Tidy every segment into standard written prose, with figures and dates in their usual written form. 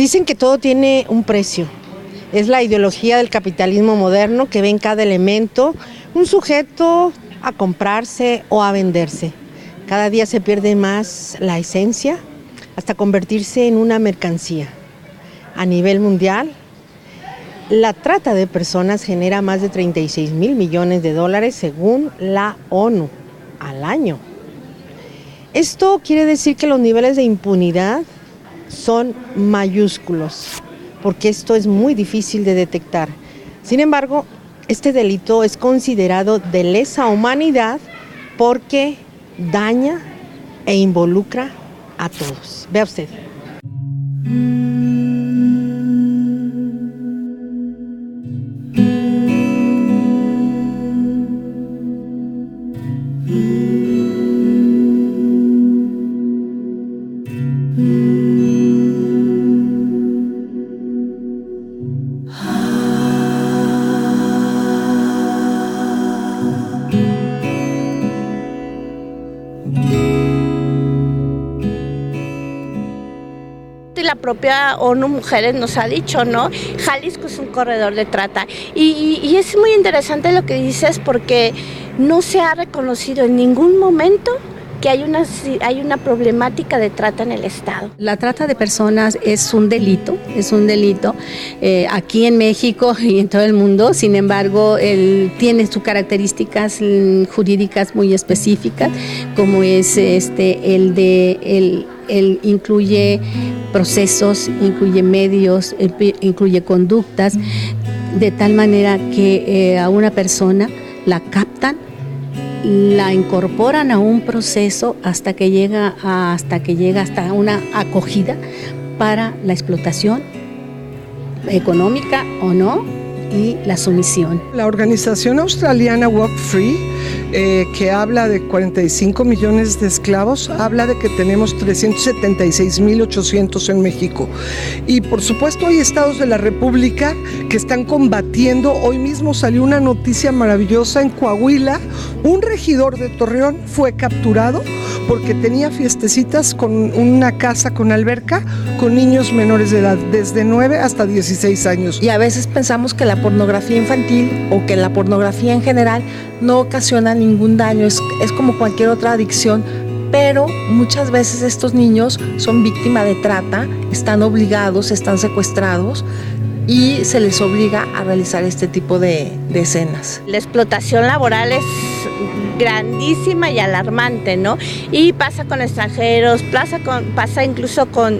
Dicen que todo tiene un precio. Es la ideología del capitalismo moderno que ve en cada elemento un sujeto a comprarse o a venderse. Cada día se pierde más la esencia hasta convertirse en una mercancía. A nivel mundial, la trata de personas genera más de 36,000 millones de dólares según la ONU al año. Esto quiere decir que los niveles de impunidad son mayúsculos, porque esto es muy difícil de detectar. Sin embargo, este delito es considerado de lesa humanidad porque daña e involucra a todos. Vea usted. La propia ONU Mujeres nos ha dicho, ¿no? Jalisco es un corredor de trata y es muy interesante lo que dices porque no se ha reconocido en ningún momento que hay una problemática de trata en el estado. La trata de personas es un delito aquí en México y en todo el mundo. Sin embargo, tiene sus características jurídicas muy específicas, como es él incluye procesos, incluye medios, incluye conductas, de tal manera que a una persona la captan, la incorporan a un proceso hasta que llega hasta una acogida para la explotación económica o no y la sumisión. La organización australiana Walk Free, que habla de 45 millones de esclavos, habla de que tenemos 376,800 en México. Y por supuesto hay estados de la República que están combatiendo. Hoy mismo salió una noticia maravillosa en Coahuila. Un regidor de Torreón fue capturado porque tenía fiestecitas con una casa con alberca con niños menores de edad, desde 9 hasta 16 años. Y a veces pensamos que la pornografía infantil o que la pornografía en general no ocasiona ningún daño, es como cualquier otra adicción, pero muchas veces estos niños son víctimas de trata, están obligados, están secuestrados y se les obliga a realizar este tipo de escenas. La explotación laboral es grandísima y alarmante, ¿no? Y pasa con extranjeros, pasa incluso con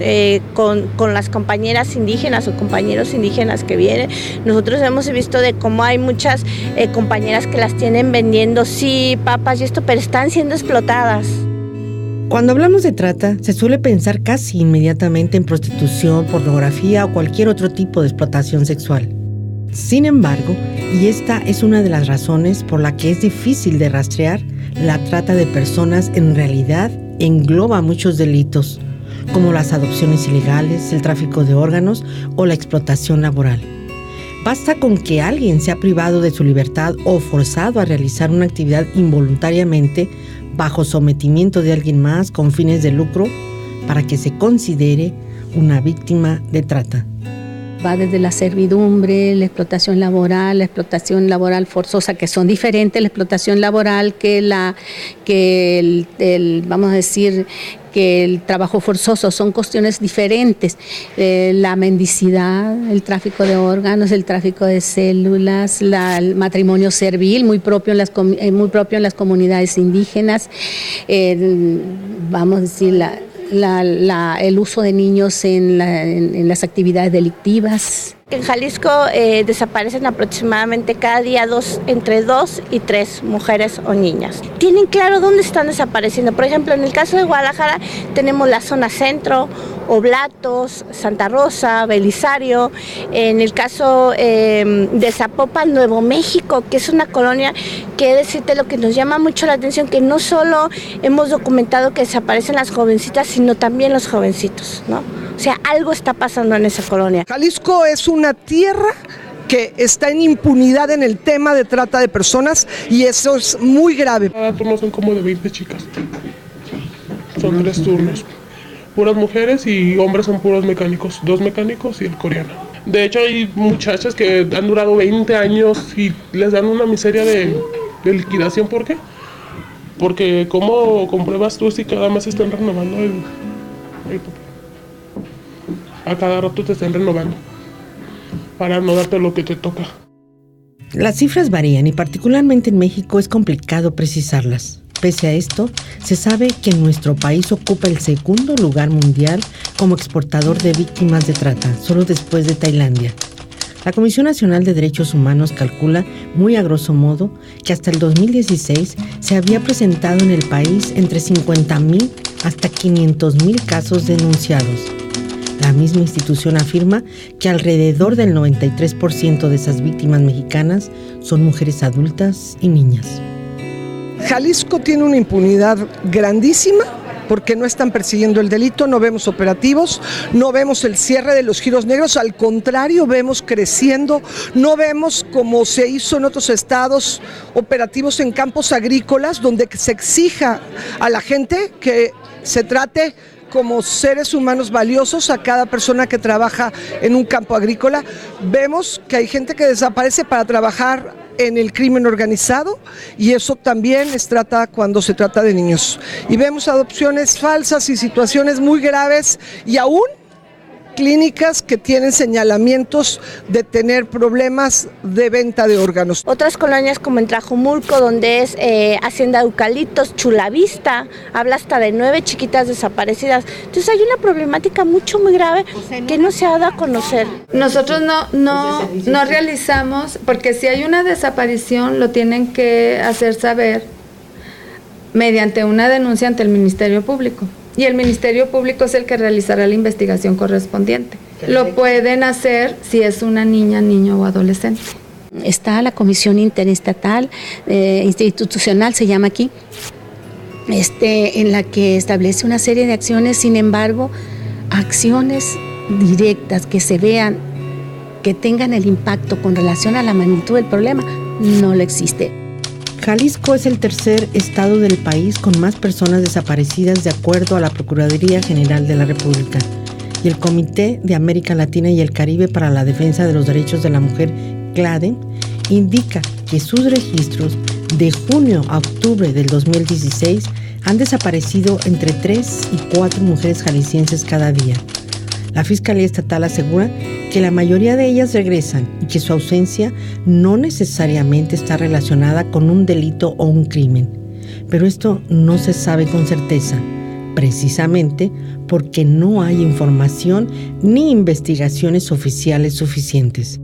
las compañeras indígenas o compañeros indígenas que vienen. Nosotros hemos visto de cómo hay muchas compañeras que las tienen vendiendo, sí, papas y esto, pero están siendo explotadas. Cuando hablamos de trata, se suele pensar casi inmediatamente en prostitución, pornografía o cualquier otro tipo de explotación sexual. Sin embargo, y esta es una de las razones por la que es difícil de rastrear, la trata de personas en realidad engloba muchos delitos, como las adopciones ilegales, el tráfico de órganos o la explotación laboral. Basta con que alguien sea privado de su libertad o forzado a realizar una actividad involuntariamente bajo sometimiento de alguien más con fines de lucro para que se considere una víctima de trata. Va desde la servidumbre, la explotación laboral forzosa, que son diferentes, la explotación laboral vamos a decir, que el trabajo forzoso, son cuestiones diferentes. La mendicidad, el tráfico de órganos, el tráfico de células, el matrimonio servil, muy propio en las comunidades indígenas, vamos a decir, el uso de niños en las actividades delictivas. En Jalisco desaparecen aproximadamente cada día entre 2 y 3 mujeres o niñas. Tienen claro dónde están desapareciendo. Por ejemplo, en el caso de Guadalajara tenemos la zona centro, Oblatos, Santa Rosa, Belisario. En el caso de Zapopan, Nuevo México, que es una colonia que, decirte, lo que nos llama mucho la atención, que no solo hemos documentado que desaparecen las jovencitas, sino también los jovencitos, ¿no? O sea, algo está pasando en esa colonia. Jalisco es una tierra que está en impunidad en el tema de trata de personas y eso es muy grave. Cada turno son como de 20 chicas. Son 3 turnos. puras mujeres y hombres son puros mecánicos, 2 mecánicos y el coreano. De hecho hay muchachas que han durado 20 años y les dan una miseria de liquidación. ¿Por qué? Porque ¿cómo compruebas tú si cada mes están renovando a cada rato te están renovando para no darte lo que te toca? Las cifras varían y particularmente en México es complicado precisarlas. Pese a esto, se sabe que nuestro país ocupa el segundo lugar mundial como exportador de víctimas de trata, solo después de Tailandia. La Comisión Nacional de Derechos Humanos calcula, muy a grosso modo, que hasta el 2016 se había presentado en el país entre 50,000 hasta 500,000 casos denunciados. La misma institución afirma que alrededor del 93% de esas víctimas mexicanas son mujeres adultas y niñas. Jalisco tiene una impunidad grandísima porque no están persiguiendo el delito, no vemos operativos, no vemos el cierre de los giros negros, al contrario, vemos creciendo, no vemos como se hizo en otros estados operativos en campos agrícolas donde se exija a la gente que se trate como seres humanos valiosos a cada persona que trabaja en un campo agrícola. Vemos que hay gente que desaparece para trabajar en el crimen organizado y eso también es trata cuando se trata de niños. Y vemos adopciones falsas y situaciones muy graves y aún clínicas que tienen señalamientos de tener problemas de venta de órganos. Otras colonias como en Tlajumulco, donde es Hacienda Eucaliptos, Chulavista, habla hasta de 9 chiquitas desaparecidas. Entonces hay una problemática muy grave que no se ha dado a conocer. Nosotros no realizamos, porque si hay una desaparición lo tienen que hacer saber mediante una denuncia ante el Ministerio Público. Y el Ministerio Público es el que realizará la investigación correspondiente. Lo pueden hacer si es una niña, niño o adolescente. Está la Comisión Interestatal, institucional se llama aquí, en la que establece una serie de acciones. Sin embargo, acciones directas que se vean, que tengan el impacto con relación a la magnitud del problema, no lo existe. Jalisco es el tercer estado del país con más personas desaparecidas de acuerdo a la Procuraduría General de la República y el Comité de América Latina y el Caribe para la Defensa de los Derechos de la Mujer, CLADE, indica que sus registros de junio a octubre del 2016 han desaparecido entre 3 y 4 mujeres jaliscienses cada día. La Fiscalía Estatal asegura que la mayoría de ellas regresan y que su ausencia no necesariamente está relacionada con un delito o un crimen. Pero esto no se sabe con certeza, precisamente porque no hay información ni investigaciones oficiales suficientes.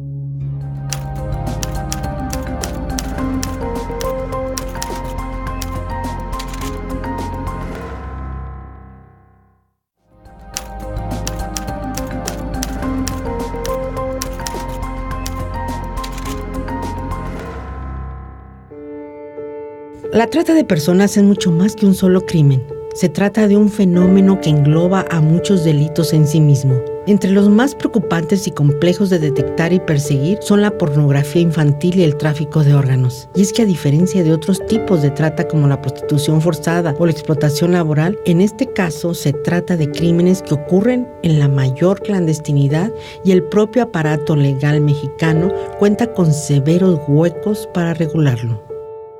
La trata de personas es mucho más que un solo crimen. Se trata de un fenómeno que engloba a muchos delitos en sí mismo. Entre los más preocupantes y complejos de detectar y perseguir son la pornografía infantil y el tráfico de órganos. Y es que a diferencia de otros tipos de trata como la prostitución forzada o la explotación laboral, en este caso se trata de crímenes que ocurren en la mayor clandestinidad y el propio aparato legal mexicano cuenta con severos huecos para regularlo.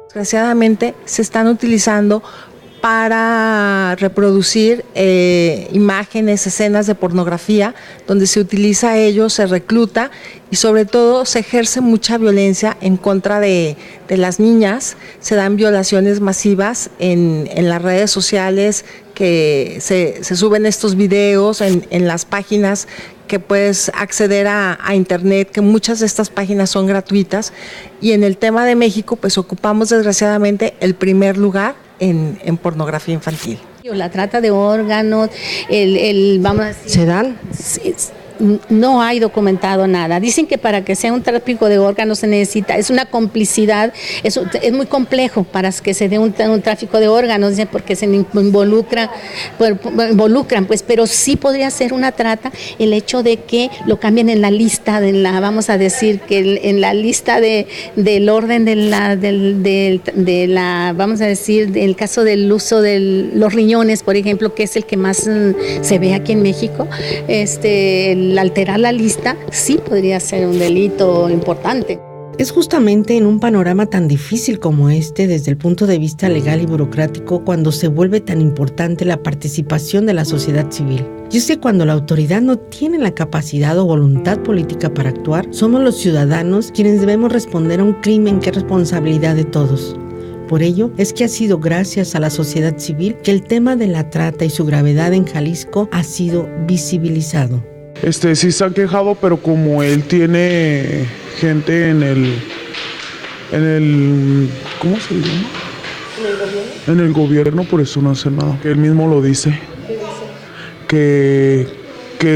Desgraciadamente se están utilizando para reproducir imágenes, escenas de pornografía, donde se utiliza a ello, se recluta y sobre todo se ejerce mucha violencia en contra de las niñas. Se dan violaciones masivas en las redes sociales, que se suben estos videos en las páginas que puedes acceder a internet, que muchas de estas páginas son gratuitas, y en el tema de México pues ocupamos desgraciadamente el primer lugar en pornografía infantil. La trata de órganos, vamos a decir, ¿se dan? no hay documentado nada. Dicen que para que sea un tráfico de órganos se necesita, es una complicidad, es muy complejo para que se dé un tráfico de órganos, dicen, porque se involucran, pues, pero sí podría ser una trata el hecho de que lo cambien en la lista, vamos a decir, que en la lista del orden de la, vamos a decir, el caso del uso de los riñones, por ejemplo, que es el que más se ve aquí en México, el alterar la lista sí podría ser un delito importante. Es justamente en un panorama tan difícil como este, desde el punto de vista legal y burocrático, cuando se vuelve tan importante la participación de la sociedad civil. Y es que cuando la autoridad no tiene la capacidad o voluntad política para actuar, somos los ciudadanos quienes debemos responder a un crimen que es responsabilidad de todos. Por ello, es que ha sido gracias a la sociedad civil que el tema de la trata y su gravedad en Jalisco ha sido visibilizado. Sí se han quejado, pero como él tiene gente en el ¿cómo se llama? ¿En el gobierno? En el gobierno, por eso no hace nada. Que él mismo lo dice. Que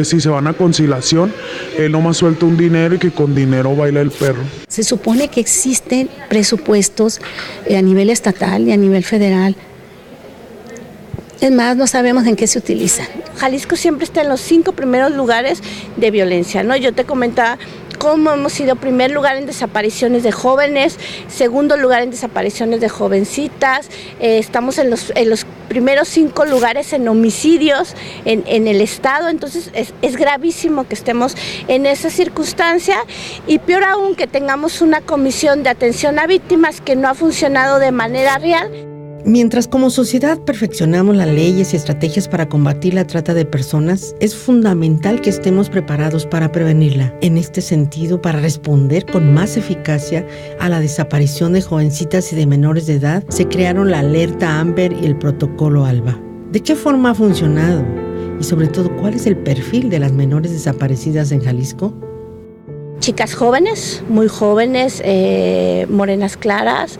si se van a conciliación, él nomás suelta un dinero y que con dinero baila el perro. Se supone que existen presupuestos a nivel estatal y a nivel federal. Es más, no sabemos en qué se utilizan. Jalisco siempre está en los 5 primeros lugares de violencia, ¿no? Yo te comentaba cómo hemos sido primer lugar en desapariciones de jóvenes, segundo lugar en desapariciones de jovencitas, estamos en los primeros 5 lugares en homicidios en el estado, entonces es gravísimo que estemos en esa circunstancia y peor aún que tengamos una comisión de atención a víctimas que no ha funcionado de manera real. Mientras como sociedad perfeccionamos las leyes y estrategias para combatir la trata de personas, es fundamental que estemos preparados para prevenirla. En este sentido, para responder con más eficacia a la desaparición de jovencitas y de menores de edad, se crearon la alerta Amber y el protocolo ALBA. ¿De qué forma ha funcionado? Y sobre todo, ¿cuál es el perfil de las menores desaparecidas en Jalisco? Chicas jóvenes, muy jóvenes, morenas claras,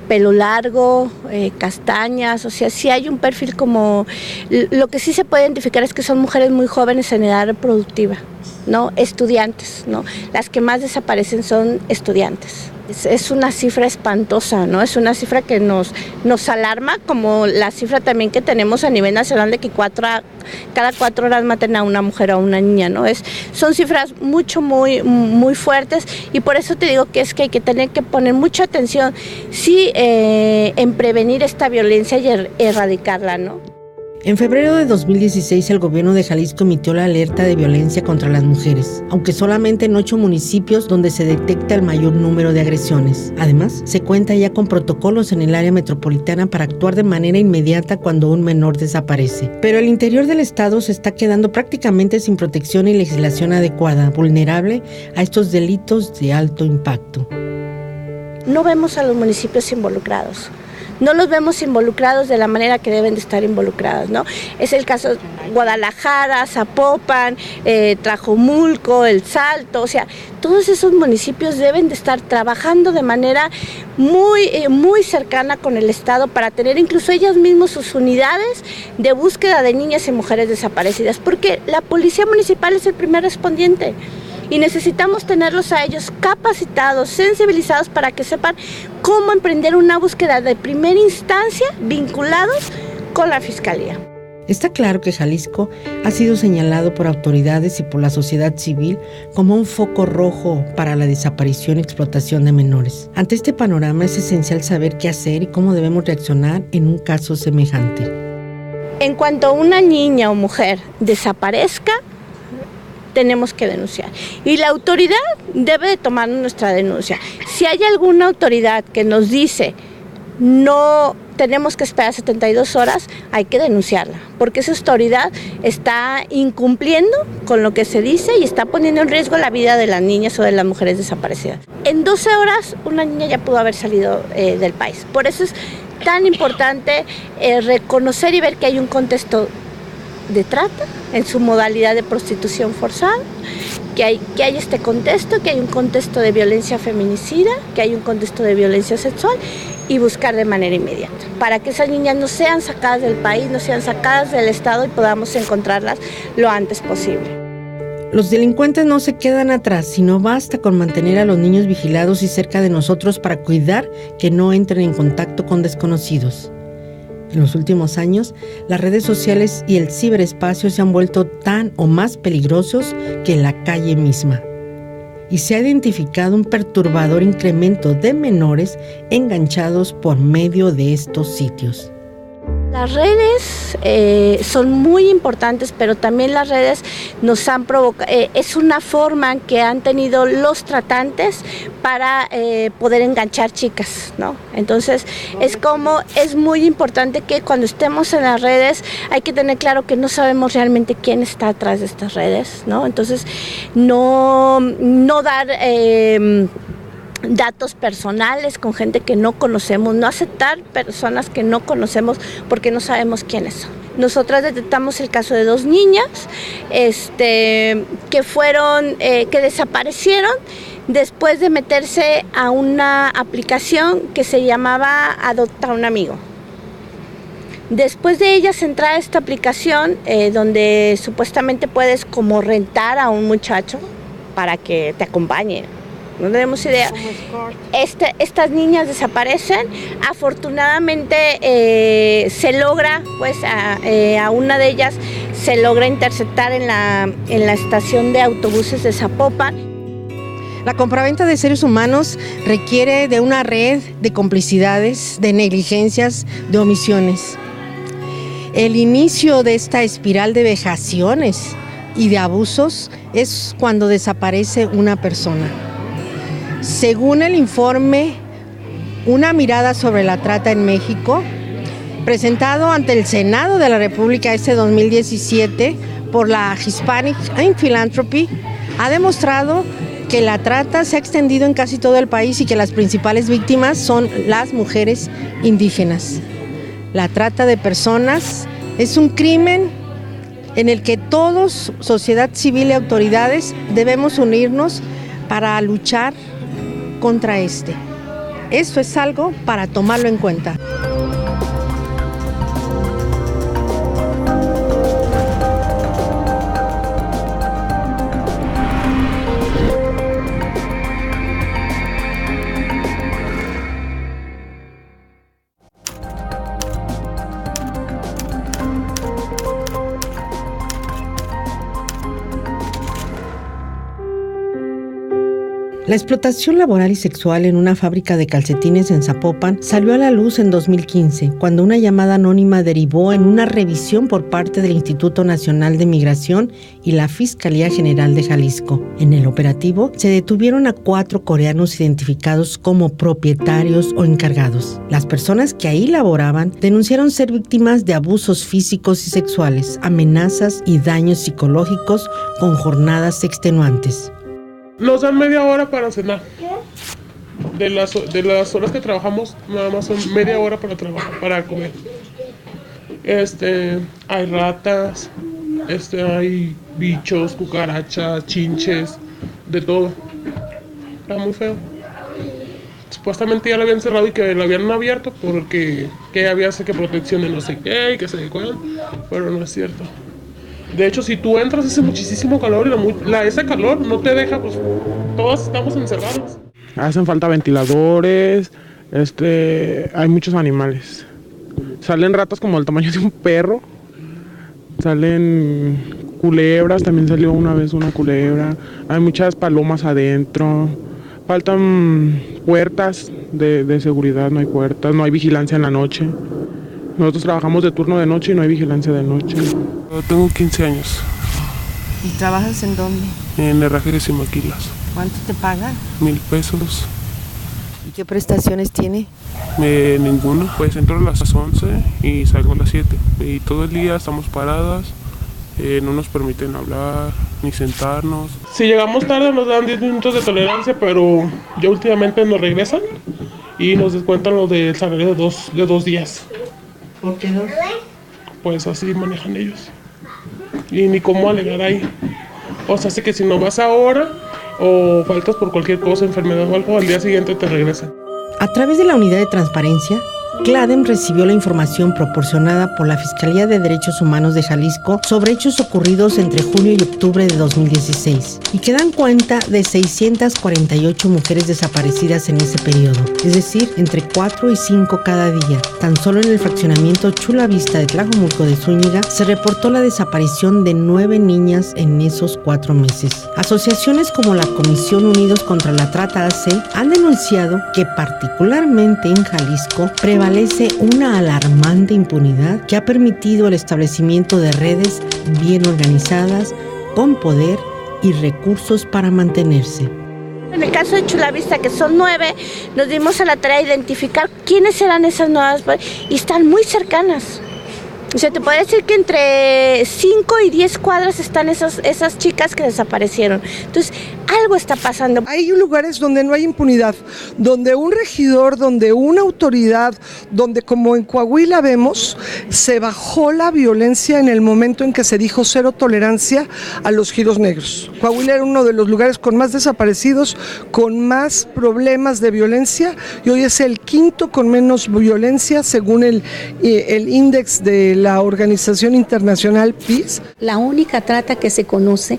pelo largo, castañas, o sea, sí hay un perfil como... Lo que sí se puede identificar es que son mujeres muy jóvenes en edad reproductiva, ¿no? Estudiantes, ¿no? Las que más desaparecen son estudiantes. Es una cifra espantosa, ¿no? Es una cifra que nos alarma, como la cifra también que tenemos a nivel nacional de que cada 4 horas maten a una mujer o a una niña, ¿no? Son cifras muy fuertes y por eso te digo que es que hay que tener que poner mucha atención, sí, en prevenir esta violencia y erradicarla, ¿no? En febrero de 2016, el gobierno de Jalisco emitió la alerta de violencia contra las mujeres, aunque solamente en 8 municipios donde se detecta el mayor número de agresiones. Además, se cuenta ya con protocolos en el área metropolitana para actuar de manera inmediata cuando un menor desaparece. Pero el interior del estado se está quedando prácticamente sin protección y legislación adecuada, vulnerable a estos delitos de alto impacto. No vemos a los municipios involucrados. No los vemos involucrados de la manera que deben de estar involucrados, ¿no? Es el caso de Guadalajara, Zapopan, Tlajomulco, El Salto, o sea, todos esos municipios deben de estar trabajando de manera muy cercana con el Estado para tener incluso ellas mismas sus unidades de búsqueda de niñas y mujeres desaparecidas, porque la policía municipal es el primer respondiente. Y necesitamos tenerlos a ellos capacitados, sensibilizados para que sepan cómo emprender una búsqueda de primera instancia vinculados con la Fiscalía. Está claro que Jalisco ha sido señalado por autoridades y por la sociedad civil como un foco rojo para la desaparición y explotación de menores. Ante este panorama es esencial saber qué hacer y cómo debemos reaccionar en un caso semejante. En cuanto una niña o mujer desaparezca, tenemos que denunciar y la autoridad debe de tomar nuestra denuncia. Si hay alguna autoridad que nos dice no tenemos que esperar 72 horas, hay que denunciarla, porque esa autoridad está incumpliendo con lo que se dice y está poniendo en riesgo la vida de las niñas o de las mujeres desaparecidas. En 12 horas una niña ya pudo haber salido del país. Por eso es tan importante reconocer y ver que hay un contexto de trata en su modalidad de prostitución forzada, que hay este contexto, que hay un contexto de violencia feminicida, que hay un contexto de violencia sexual y buscar de manera inmediata, para que esas niñas no sean sacadas del país, no sean sacadas del estado y podamos encontrarlas lo antes posible. Los delincuentes no se quedan atrás, sino basta con mantener a los niños vigilados y cerca de nosotros para cuidar que no entren en contacto con desconocidos. En los últimos años, las redes sociales y el ciberespacio se han vuelto tan o más peligrosos que la calle misma. Y se ha identificado un perturbador incremento de menores enganchados por medio de estos sitios. Las redes son muy importantes, pero también las redes nos han provocado, es una forma que han tenido los tratantes para poder enganchar chicas, ¿no? Entonces es muy importante que cuando estemos en las redes hay que tener claro que no sabemos realmente quién está atrás de estas redes, ¿no? Entonces no dar datos personales con gente que no conocemos, no aceptar personas que no conocemos porque no sabemos quiénes son. Nosotras detectamos el caso de 2 niñas que desaparecieron después de meterse a una aplicación que se llamaba Adopta a un Amigo. Después de ellas entrar a esta aplicación, donde supuestamente puedes como rentar a un muchacho para que te acompañe, no tenemos idea. Estas niñas desaparecen. Afortunadamente se logra, pues a una de ellas se logra interceptar en la estación de autobuses de Zapopan. La compraventa de seres humanos requiere de una red de complicidades, de negligencias, de omisiones. El inicio de esta espiral de vejaciones y de abusos es cuando desaparece una persona. Según el informe Una mirada sobre la trata en México, presentado ante el Senado de la República este 2017 por la Hispanic in Philanthropy, ha demostrado que la trata se ha extendido en casi todo el país y que las principales víctimas son las mujeres indígenas. La trata de personas es un crimen en el que todos, sociedad civil y autoridades, debemos unirnos para luchar contra este. Esto es algo para tomarlo en cuenta. La explotación laboral y sexual en una fábrica de calcetines en Zapopan salió a la luz en 2015, cuando una llamada anónima derivó en una revisión por parte del Instituto Nacional de Migración y la Fiscalía General de Jalisco. En el operativo se detuvieron a 4 coreanos identificados como propietarios o encargados. Las personas que ahí laboraban denunciaron ser víctimas de abusos físicos y sexuales, amenazas y daños psicológicos con jornadas extenuantes. Nos dan media hora para cenar. De las horas que trabajamos, nada más son media hora para trabajar, para comer. Hay ratas, hay bichos, cucarachas, chinches, de todo. Está muy feo. Supuestamente ya lo habían cerrado y que lo habían abierto porque que había que protección de no sé qué y que sé de cuál, pero no es cierto. De hecho, si tú entras hace muchísimo calor y ese calor no te deja, pues todos estamos encerrados. Hacen falta ventiladores, hay muchos animales. Salen ratas como del tamaño de un perro, salen culebras, también salió una vez una culebra, hay muchas palomas adentro, faltan puertas de seguridad, no hay puertas, no hay vigilancia en la noche. Nosotros trabajamos de turno de noche y no hay vigilancia de noche. Yo tengo 15 años. ¿Y trabajas en dónde? En herrajeros y maquilas. ¿Cuánto te pagan? 1,000 pesos. ¿Y qué prestaciones tiene? Ninguno, pues entro a las 11 y salgo a las 7. Y todo el día estamos paradas, no nos permiten hablar ni sentarnos. Si llegamos tarde nos dan 10 minutos de tolerancia, pero ya últimamente nos regresan y nos descuentan lo del salario de 2 días. ¿Por qué no? Pues así manejan ellos. Y ni cómo alegar ahí. O sea, así que si no vas ahora o faltas por cualquier cosa, enfermedad o algo, al día siguiente te regresan. A través de la unidad de transparencia, CLADEM recibió la información proporcionada por la Fiscalía de Derechos Humanos de Jalisco sobre hechos ocurridos entre junio y octubre de 2016 y que dan cuenta de 648 mujeres desaparecidas en ese periodo, es decir, entre 4 y 5 cada día. Tan solo en el fraccionamiento Chula Vista de Tlajomulco de Zúñiga se reportó la desaparición de 9 niñas en esos 4 meses. Asociaciones como la Comisión Unidos contra la Trata AC han denunciado que particularmente en Jalisco prevalece una alarmante impunidad que ha permitido el establecimiento de redes bien organizadas, con poder y recursos para mantenerse. En el caso de Chula Vista, que son 9, nos dimos a la tarea de identificar quiénes eran esas nuevas y están muy cercanas. O sea, te podría decir que entre 5 y 10 cuadras están esas chicas que desaparecieron. Entonces, algo está pasando. Hay lugares donde no hay impunidad, donde un regidor, donde una autoridad, donde como en Coahuila vemos, se bajó la violencia en el momento en que se dijo cero tolerancia a los giros negros. Coahuila era uno de los lugares con más desaparecidos, con más problemas de violencia, y hoy es el quinto con menos violencia según el índice de la organización internacional PEACE. La única trata que se conoce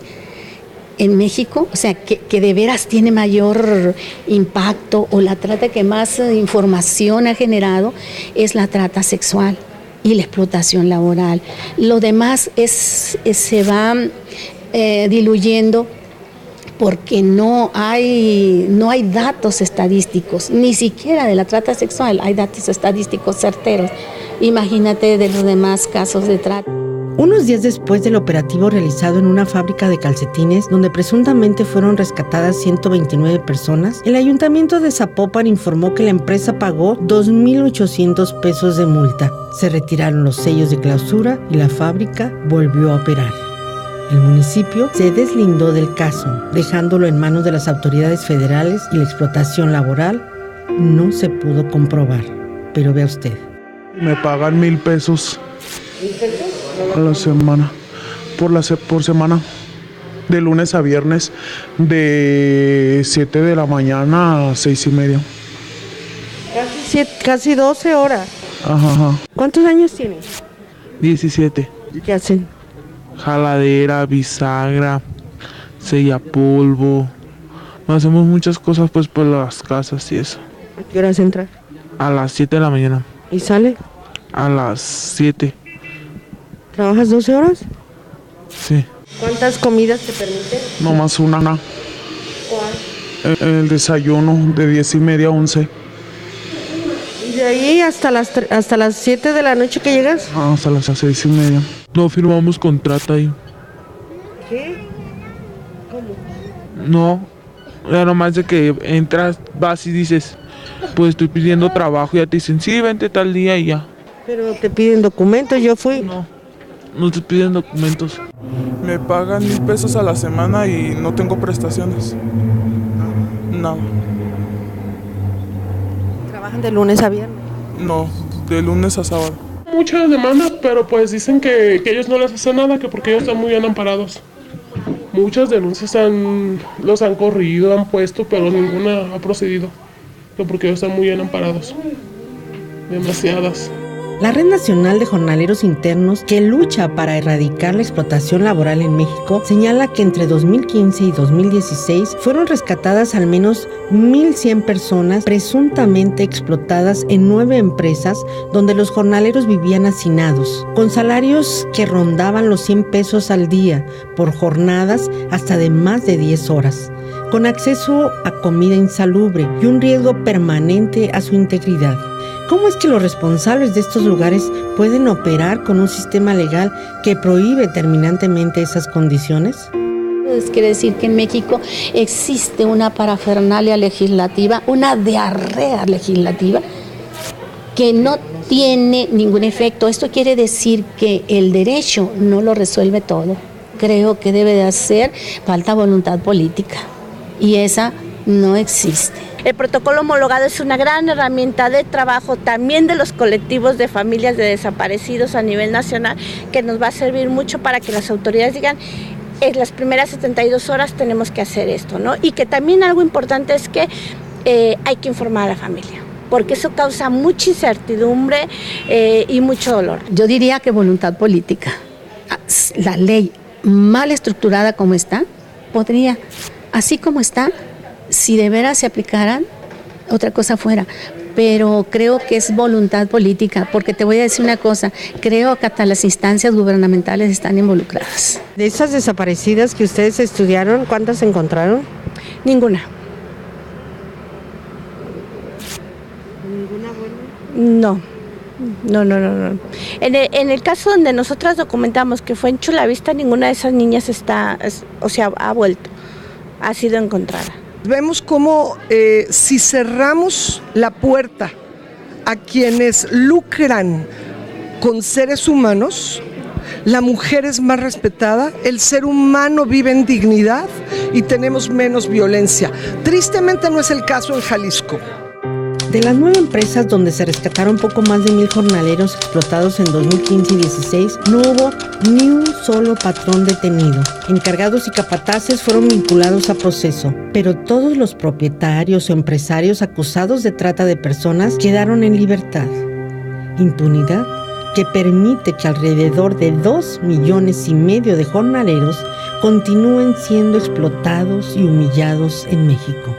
en México, o sea, que de veras tiene mayor impacto, o la trata que más información ha generado, es la trata sexual y la explotación laboral. Lo demás se va diluyendo porque no hay datos estadísticos, ni siquiera de la trata sexual hay datos estadísticos certeros. Imagínate de los demás casos de trata. Unos días después del operativo realizado en una fábrica de calcetines, donde presuntamente fueron rescatadas 129 personas, el ayuntamiento de Zapopan informó que la empresa pagó 2,800 pesos de multa. Se retiraron los sellos de clausura y la fábrica volvió a operar. El municipio se deslindó del caso, dejándolo en manos de las autoridades federales, y la explotación laboral no se pudo comprobar. Pero vea usted. Me pagan 1,000 pesos a la semana, por semana, de lunes a viernes, de 7 de la mañana a 6:30. Casi 12 horas. Ajá. ¿Cuántos años tienes? 17. ¿Qué hacen? Jaladera, bisagra, sella polvo. Hacemos muchas cosas pues por las casas y eso. ¿A qué horas entra? A las 7 de la mañana. ¿Y sale? A las 7. ¿Trabajas 12 horas? Sí. ¿Cuántas comidas te permiten? Nomás una. ¿Cuál? El desayuno de 10:30 a 11. ¿Y de ahí hasta las 7 de la noche que llegas? Hasta las 6:30. No firmamos contrato ahí. ¿Qué? ¿Cómo? No, ya nomás de que entras, vas y dices, pues estoy pidiendo trabajo, y ya te dicen, sí, vente tal día y ya. Pero te piden documentos, yo fui. No te piden documentos. Me pagan 1,000 pesos a la semana y no tengo prestaciones. Nada. ¿Trabajan de lunes a viernes? No, de lunes a sábado. Muchas demandas, pero pues dicen que ellos no les hacen nada, que porque ellos están muy bien amparados. Muchas denuncias los han corrido, han puesto, pero ninguna ha procedido, que porque ellos están muy bien amparados. Demasiadas. La Red Nacional de Jornaleros Internos, que lucha para erradicar la explotación laboral en México, señala que entre 2015 y 2016 fueron rescatadas al menos 1,100 personas presuntamente explotadas en 9 empresas donde los jornaleros vivían hacinados, con salarios que rondaban los 100 pesos al día por jornadas hasta de más de 10 horas, con acceso a comida insalubre y un riesgo permanente a su integridad. ¿Cómo es que los responsables de estos lugares pueden operar con un sistema legal que prohíbe terminantemente esas condiciones? Quiere decir que en México existe una parafernalia legislativa, una diarrea legislativa que no tiene ningún efecto. Esto quiere decir que el derecho no lo resuelve todo. Creo que debe de hacer falta voluntad política, y esa no existe. El protocolo homologado es una gran herramienta de trabajo también de los colectivos de familias de desaparecidos a nivel nacional, que nos va a servir mucho para que las autoridades digan, en las primeras 72 horas tenemos que hacer esto, ¿no? Y que también algo importante es que hay que informar a la familia. porque eso causa mucha incertidumbre y mucho dolor. Yo diría que voluntad política. La ley mal estructurada como está, podría, así como está, si de veras se aplicaran, otra cosa fuera. Pero creo que es voluntad política, porque te voy a decir una cosa, creo que hasta las instancias gubernamentales están involucradas. De esas desaparecidas que ustedes estudiaron, ¿cuántas encontraron? Ninguna. ¿Ninguna buena? No. En el caso donde nosotras documentamos que fue en Chulavista, ninguna de esas niñas ha vuelto, ha sido encontrada. Vemos cómo si cerramos la puerta a quienes lucran con seres humanos, la mujer es más respetada, el ser humano vive en dignidad y tenemos menos violencia. Tristemente no es el caso en Jalisco. De las 9 empresas donde se rescataron poco más de 1,000 jornaleros explotados en 2015 y 2016, no hubo ni un solo patrón detenido. Encargados y capataces fueron vinculados a proceso, pero todos los propietarios o empresarios acusados de trata de personas quedaron en libertad. Impunidad que permite que alrededor de 2,5 millones de jornaleros continúen siendo explotados y humillados en México.